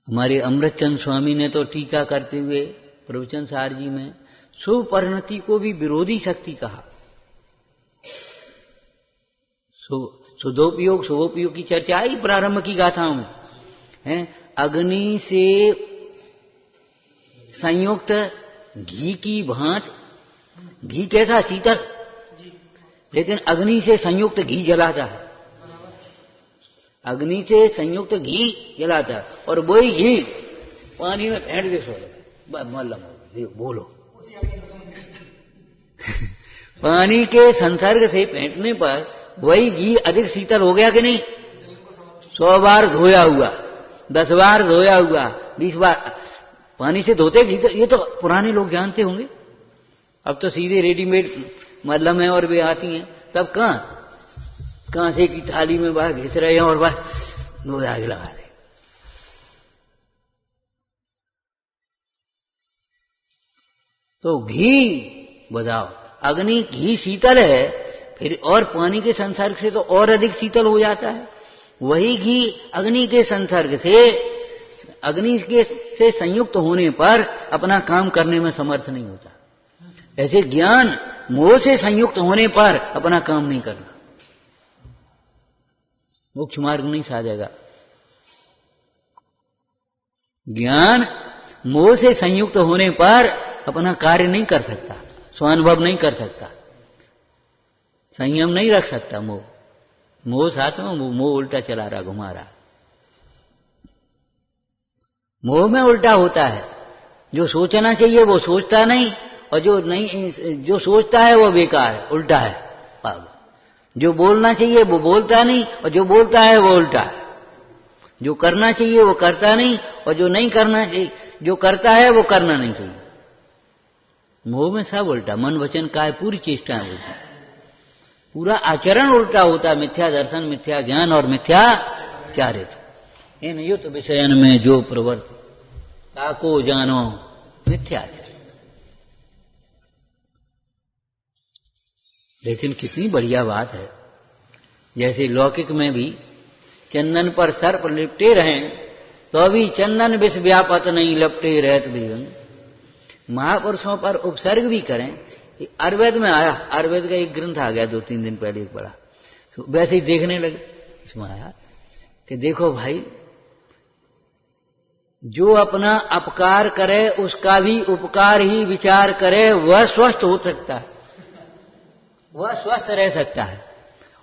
Speaker 1: हमारे अमृतचंद स्वामी ने तो टीका करते हुए प्रवचन सार जी में शुभ परिणति को भी विरोधी शक्ति कहा। शुभोपयोग की चर्चा आई प्रारंभ की गाथाओं में, है अग्नि से संयुक्त घी की भांति, घी कैसा शीतल, लेकिन अग्नि से संयुक्त घी जलाता है, अग्नि से संयुक्त घी जलाता है, और वही घी पानी में फेंट दे सो मल्लम बोलो पानी के संसर्ग से फेंटने पर वही घी अधिक शीतल हो गया कि नहीं? 100 बार धोया हुआ, 10 बार धोया हुआ, 20 बार पानी से धोते घी, ये तो पुराने लोग जानते होंगे। अब तो सीधे रेडीमेड मल्लम है और वे आती हैं, तब कहां कांसे की थाली में बाहर घिस रहे हैं और बाहर दो आग लगा रहे। तो घी बताओ, अग्नि घी शीतल है, फिर और पानी के संसर्ग से तो और अधिक शीतल हो जाता है। वही घी अग्नि के संसर्ग से, अग्नि के से संयुक्त होने पर अपना काम करने में समर्थ नहीं होता। ऐसे ज्ञान मोह से संयुक्त होने पर अपना काम नहीं करना, मोक्ष मार्ग नहीं साधेगा। ज्ञान मोह से संयुक्त होने पर अपना कार्य नहीं कर सकता, स्वानुभव नहीं कर सकता, संयम नहीं रख सकता। मोह साथ में मोह उल्टा चला रहा, घुमा रहा। मोह में उल्टा होता है, जो सोचना चाहिए वो सोचता नहीं, और जो नहीं, जो सोचता है वो बेकार है, उल्टा है। जो बोलना चाहिए वो बोलता नहीं, और जो बोलता है वो उल्टा है। जो करना चाहिए वो करता नहीं, और जो नहीं करना चाहिए, जो करता है वो करना नहीं चाहिए। मोह में सब उल्टा, मन वचन काय पूरी चेष्टा होती, पूरा आचरण उल्टा होता है। मिथ्या दर्शन, मिथ्या ज्ञान और मिथ्या चारित्र, इन युत विषयन में जो प्रवर्त ताको जानो मिथ्याचार। लेकिन कितनी बढ़िया बात है, जैसे लौकिक में भी चंदन पर सर्प लिपटे रहें तो अभी चंदन विष व्यापत नहीं लपटे रहत भी। महापुरुषों पर उपसर्ग भी करें। आयुर्वेद में आया, आयुर्वेद का एक ग्रंथ आ गया 2-3 दिन पहले, एक बड़ा, तो वैसे ही देखने लगे। इसमें आया कि देखो भाई, जो अपना अपकार करे उसका भी उपकार ही विचार करे, वह स्वस्थ हो सकता है, वह स्वस्थ रह सकता है।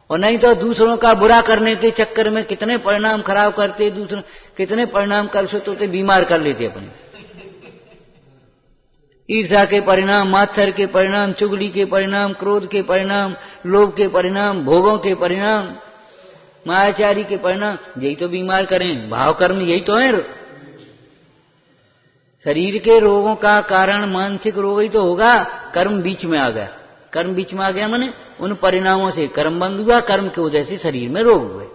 Speaker 1: और नहीं तो दूसरों का बुरा करने के चक्कर में कितने परिणाम खराब करते, दूसरों कितने परिणाम कर सकते, बीमार कर लेते अपने। ईर्ष्या के परिणाम, मात्सर्य के परिणाम, चुगली के परिणाम, क्रोध के परिणाम, लोभ के परिणाम, भोगों के परिणाम, मायाचारी के परिणाम, यही तो बीमार करें। भाव कर्म यही तो है। शरीर के रोगों का कारण मानसिक रोग ही तो होगा। कर्म बीच में आ गया, कर्म बीच में आ गया माने उन परिणामों से कर्म बंद हुआ, कर्म की वजह से शरीर में रोग हुए।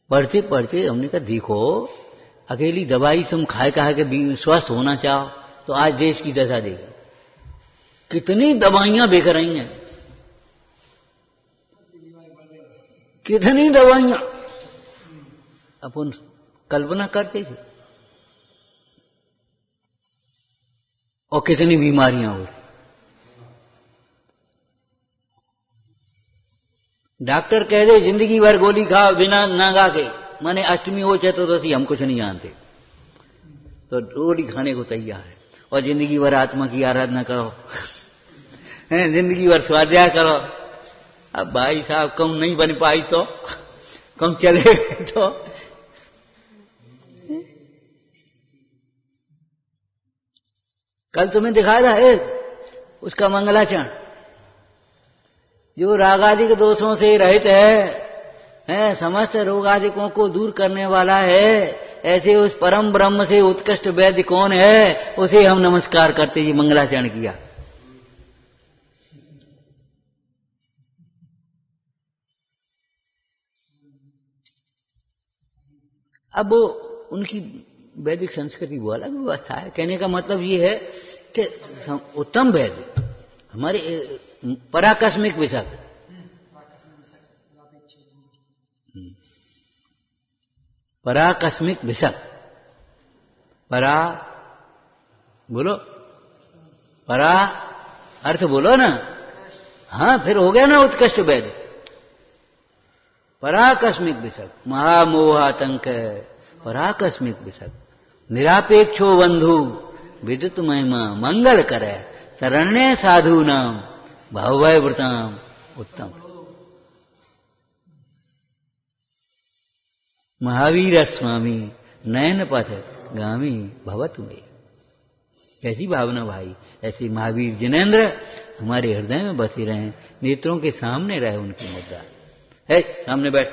Speaker 1: पढ़ते पढ़ते हमने कहा देखो, अकेली दवाई तुम खाए के स्वस्थ होना चाहो तो आज देश की दशा देखो, कितनी दवाइयां बिक रही हैं, कितनी दवाइयां अपन कल्पना करते थे, और कितनी बीमारियां हो। डॉक्टर कह दे जिंदगी भर गोली खाओ बिना नागा के, माने अष्टमी हो चतुर्दशी हम कुछ नहीं जानते, तो गोली खाने को तैयार है। और जिंदगी भर आत्मा की आराधना करो, जिंदगी भर स्वाध्याय करो। अब भाई साहब कम नहीं बन पाई तो, कम चले तो कल तुम्हें दिखाया था उसका मंगलाचरण, जो रागादिक दोषों से रहित है, समस्त रोगादिकों को दूर करने वाला है, ऐसे उस परम ब्रह्म से उत्कृष्ट वैद्य कौन है, उसे हम नमस्कार करते जी मंगलाचरण किया। अब उनकी वैदिक संस्कृति वो अलग व्यवस्था है। कहने का मतलब ये है कि उत्तम वैद्य हमारे पराकस्मिक विषय, पराकस्मिक विषय, परा बोलो, परा अर्थ बोलो ना, हाँ फिर हो गया ना उत्कृष्ट वैद्य। पराकस्मिक विषय, महामोहातंक, पराकस्मिक विषय, निरापेक्षो बंधु विदित महिमा मंगल करे शरण्य साधु नाम भवभय व्रताम उत्तम। महावीर स्वामी नयन पथ गामी भवत में। कैसी भावना भाई, ऐसी महावीर जिनेन्द्र हमारे हृदय में बसे रहे, नेत्रों के सामने रहे उनकी मुद्रा है। सामने बैठ,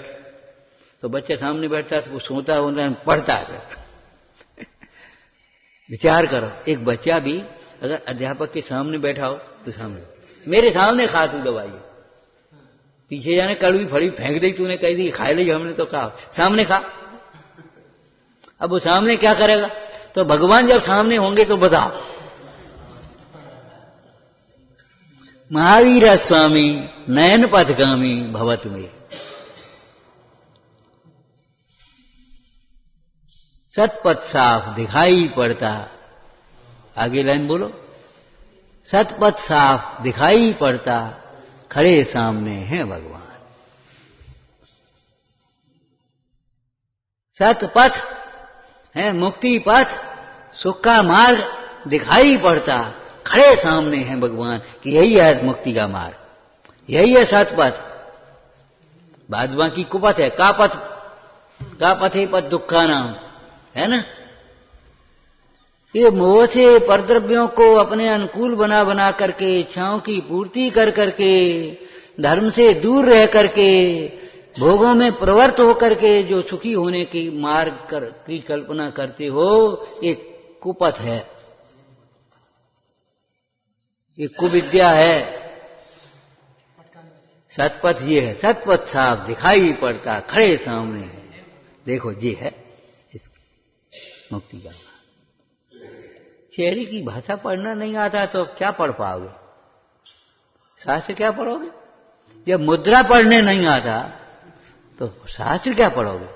Speaker 1: तो बच्चा सामने बैठता है तो वो सोता होता है, पढ़ता है। विचार करो, एक बच्चा भी अगर अध्यापक के सामने बैठा हो तो सामने, मेरे सामने खा तू दवाई, पीछे जाने कड़वी फड़ी फेंक दी तूने, कह दी खा ली, हमने तो कहा सामने खा। अब वो सामने क्या करेगा? तो भगवान जब सामने होंगे तो बताओ। महावीर स्वामी नयन पथगामी भवत में। सतपथ साफ दिखाई पड़ता, आगे लाइन बोलो। सतपथ साफ दिखाई पड़ता, खड़े सामने हैं भगवान। सतपथ है मुक्ति पथ, सुख का मार्ग दिखाई पड़ता, खड़े सामने हैं भगवान कि यही है मुक्ति का मार्ग, यही है सतपथ। बाद बाकी कुपथ है, का पथ है पथ दुखा नाम है ना। ये मोह से परद्रव्यों को अपने अनुकूल बना बना करके, इच्छाओं की पूर्ति कर करके, धर्म से दूर रह करके, भोगों में प्रवृत्त होकर के जो सुखी होने की मार्ग की कल्पना करते हो, ये कुपथ है, ये कुविद्या है। सतपथ ये है, सतपथ साफ दिखाई पड़ता, खड़े सामने है। देखो ये है मुक्ति का। चेहरे की भाषा पढ़ना नहीं आता तो क्या पढ़ पाओगे? शास्त्र क्या पढ़ोगे? जब मुद्रा पढ़ने नहीं आता तो शास्त्र क्या पढ़ोगे?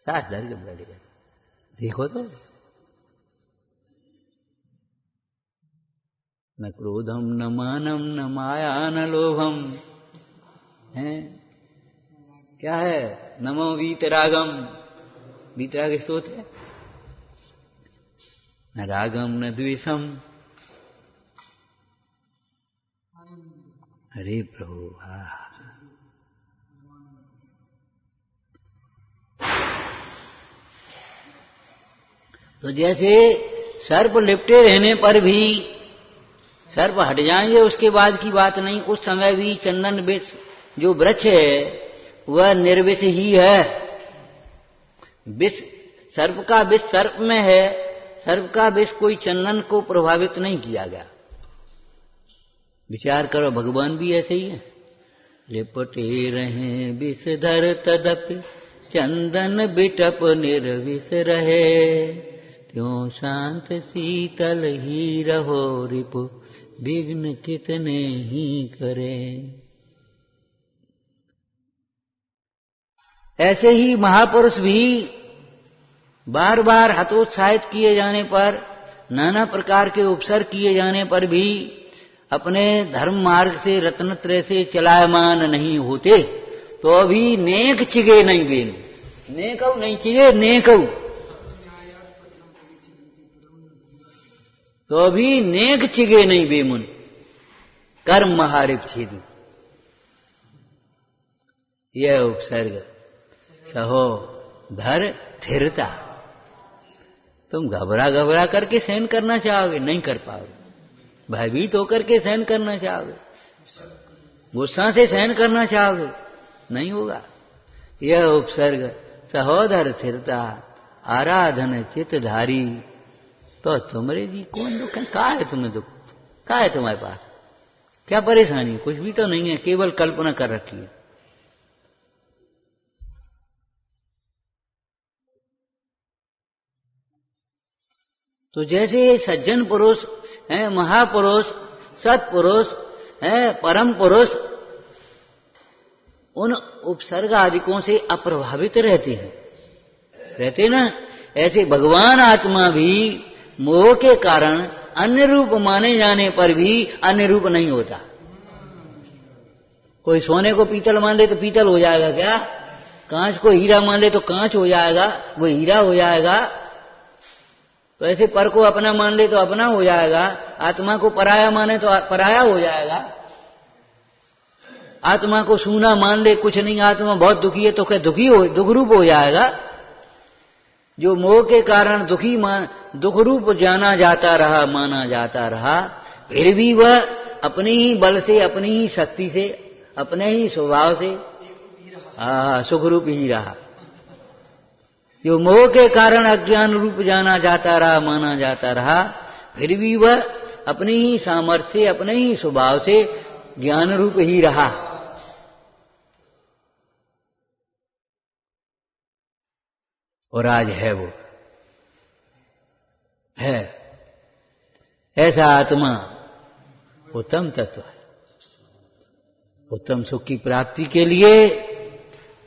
Speaker 1: शास्त्र धर के बैठेगा। देखो तो, न क्रोधम न मानम न माया न लोभम है, क्या है? नमो वीतरागम, वीतराग स्तोत्र है। न रागम न द्वेषम, हरे प्रभु। तो जैसे सर्प लिपटे रहने पर भी, सर्प हट जाएंगे उसके बाद की बात नहीं, उस समय भी चंदन वृक्ष जो वृक्ष है वह निर्विष ही है। विष, सर्प का विष सर्प में है, सर्प का विष कोई चंदन को प्रभावित नहीं किया गया। विचार करो, भगवान भी ऐसे ही है। लिपटे रहे विषधर तदपि चंदन बिटप निर्विष रहे, त्यों शांत शीतल ही रहो रिपु विघ्न कितने ही करे। ऐसे ही महापुरुष भी बार बार हतोत्साहित किए जाने पर, नाना प्रकार के उपसर किए जाने पर भी अपने धर्म मार्ग से रत्नत्रय से चलायमान नहीं होते, तो अभी नेक चिगे नहीं बेन, नेकऊ नहीं चिगे, नेकऊ तो अभी नेक चिगे नहीं बेमुन, कर्म महारिप छेदु। यह उपसर्ग सहो धर थिरता। तुम घबरा घबरा करके सहन करना चाहोगे, नहीं कर पाओगे। भयभीत होकर के सहन करना चाहोगे, गुस्सा से सहन करना चाहोगे, नहीं होगा। यह उपसर्ग सहोदर थिरता आराधन चितधारी। तो तुम्हारे जी कौन दुख है? कहा है तुम्हें दुख? कहा है तुम्हारे पास? क्या परेशानी? कुछ भी तो नहीं है, केवल कल्पना कर रखी है। तो जैसे सज्जन पुरुष हैं, महापुरुष, सत्पुरुष हैं, परम पुरुष, उन उपसर्ग आदिकों से अप्रभावित रहते ना, ऐसे भगवान आत्मा भी मोह के कारण अन्य रूप माने जाने पर भी अन्य रूप नहीं होता। कोई सोने को पीतल मान दे तो पीतल हो जाएगा क्या? कांच को हीरा मान ले तो कांच हो जाएगा, वो हीरा हो जाएगा। तो ऐसे पर को अपना मान ले तो अपना हो जाएगा, आत्मा को पराया माने तो पराया हो जाएगा। आत्मा को सूना मान ले, कुछ नहीं आत्मा बहुत दुखी है, तो क्या दुख रूप हो जाएगा। जो मोह के कारण दुख रूप जाना जाता रहा, माना जाता रहा, फिर भी वह अपने ही बल से, अपनी ही शक्ति से, अपने ही स्वभाव से सुख रूप ही रहा। जो मोह के कारण अज्ञान रूप जाना जाता रहा, माना जाता रहा, फिर भी वह अपनी ही सामर्थ्य से, अपने ही स्वभाव से ज्ञान रूप ही रहा। और आज है, वो है ऐसा आत्मा उत्तम तत्व है। उत्तम सुख की प्राप्ति के लिए,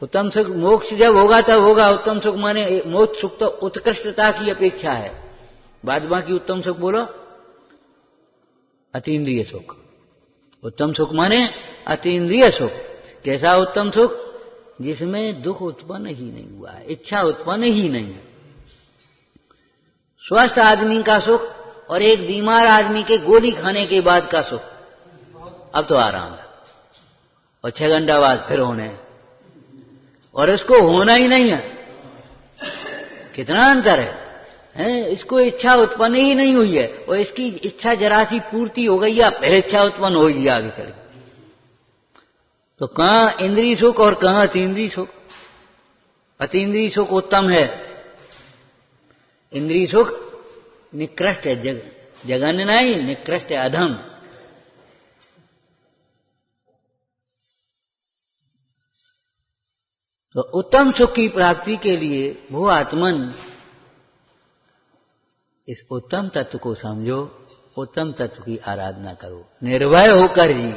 Speaker 1: उत्तम सुख मोक्ष जब होगा तब होगा। उत्तम सुख माने मोक्ष सुख तो उत्कृष्टता की अपेक्षा है। बाद बाकी उत्तम सुख बोलो, अतीन्द्रिय सुख। उत्तम सुख माने अतीन्द्रिय सुख। कैसा उत्तम सुख? जिसमें दुख उत्पन्न ही नहीं हुआ है, इच्छा उत्पन्न ही नहीं है। स्वस्थ आदमी का सुख और एक बीमार आदमी के गोली खाने के बाद का सुख, अब तो आराम है, और 6 घंटा बाद फिर होने, और इसको होना ही नहीं है। कितना अंतर है? इसको इच्छा उत्पन्न ही नहीं हुई है, और इसकी इच्छा जरा सी पूर्ति हो गई या फिर इच्छा उत्पन्न होगी आगे चल। तो कहां इंद्रिय सुख और कहां अतीन्द्रिय सुख? अतीन्द्रिय सुख उत्तम है, इंद्रिय सुख निकृष्ट है, जघन्य नहीं, निकृष्ट है, अधम। तो उत्तम सुख की प्राप्ति के लिए वो आत्मन इस उत्तम तत्व को समझो, उत्तम तत्व की आराधना करो, निर्भय होकर जी।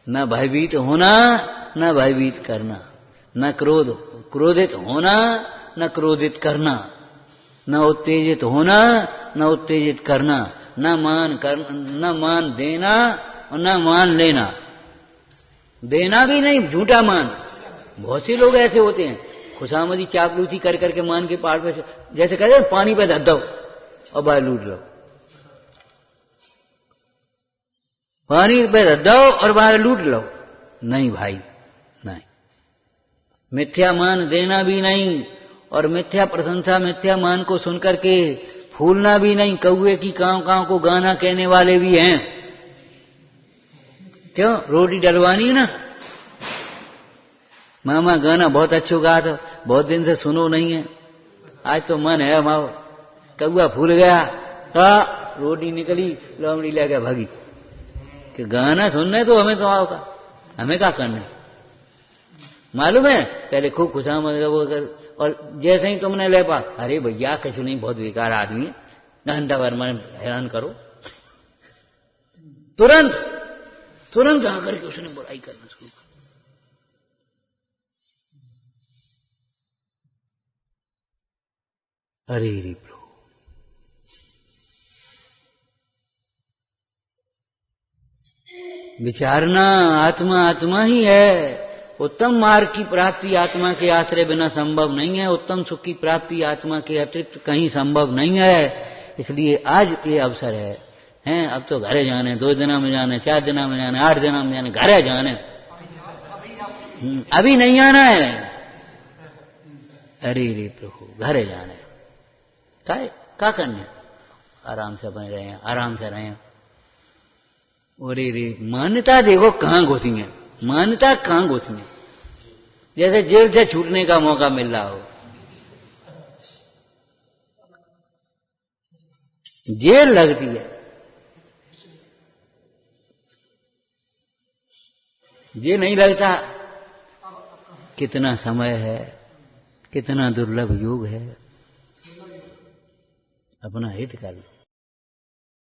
Speaker 1: न भयभीत होना, न भयभीत करना, न क्रोधित होना, न क्रोधित करना, न उत्तेजित होना, न उत्तेजित करना, न मान देना और न मान लेना। देना भी नहीं, झूठा मान। बहुत से लोग ऐसे होते हैं, खुशामदी चापलूसी कर करके मान के पहाड़ पे, जैसे कहते हैं पानी पे धर दो और बाहर लूट लो, पानी पे धर दो और बाहर लूट लो। नहीं भाई, नहीं। मिथ्या मान देना भी नहीं, और मिथ्या प्रशंसा, मिथ्या मान को सुनकर के फूलना भी नहीं। कौए की कांव कांव को गाना कहने वाले भी हैं। क्यों? रोटी डलवानी ना, मामा गाना बहुत अच्छा गा था, बहुत दिन से सुनो नहीं है, आज तो मन है माओ। कौआ फूल गया, रोटी निकली, लोमड़ी ले गया भागी। कि गाना सुनने तो हमें तो आओ का, हमें क्या करना मालूम है? पहले खूब खुशामद वो कर, और जैसे ही तुमने ले पा, अरे भैया कुछ नहीं, बहुत बेकार आदमी है, घंटा भर मन हैरान करो, तुरंत आकर के उसने बुराई करना शुरू कर। अरे रे प्रभु, विचारना, आत्मा आत्मा ही है। उत्तम मार्ग की प्राप्ति आत्मा के आश्रय बिना संभव नहीं है। उत्तम सुख की प्राप्ति आत्मा के अतिरिक्त कहीं संभव नहीं है। इसलिए आज ये अवसर है, अब तो घरे जाने, 2 दिना में जाने, 4 दिना में जाने, 8 दिना में जाने, घरे जाने, अभी नहीं आना है। अरे रे प्रभु, घरे जाने क्या करने? आराम से अपने रहे, आराम से रहे। अरे रे, मान्यता देखो कहां घुसी है, मान्यता कहां घुसी है। जैसे जेल से छूटने का मौका मिल रहा हो। जेल लगती है, ये नहीं लगता। कितना समय है, कितना दुर्लभ युग है, अपना हित कर लो।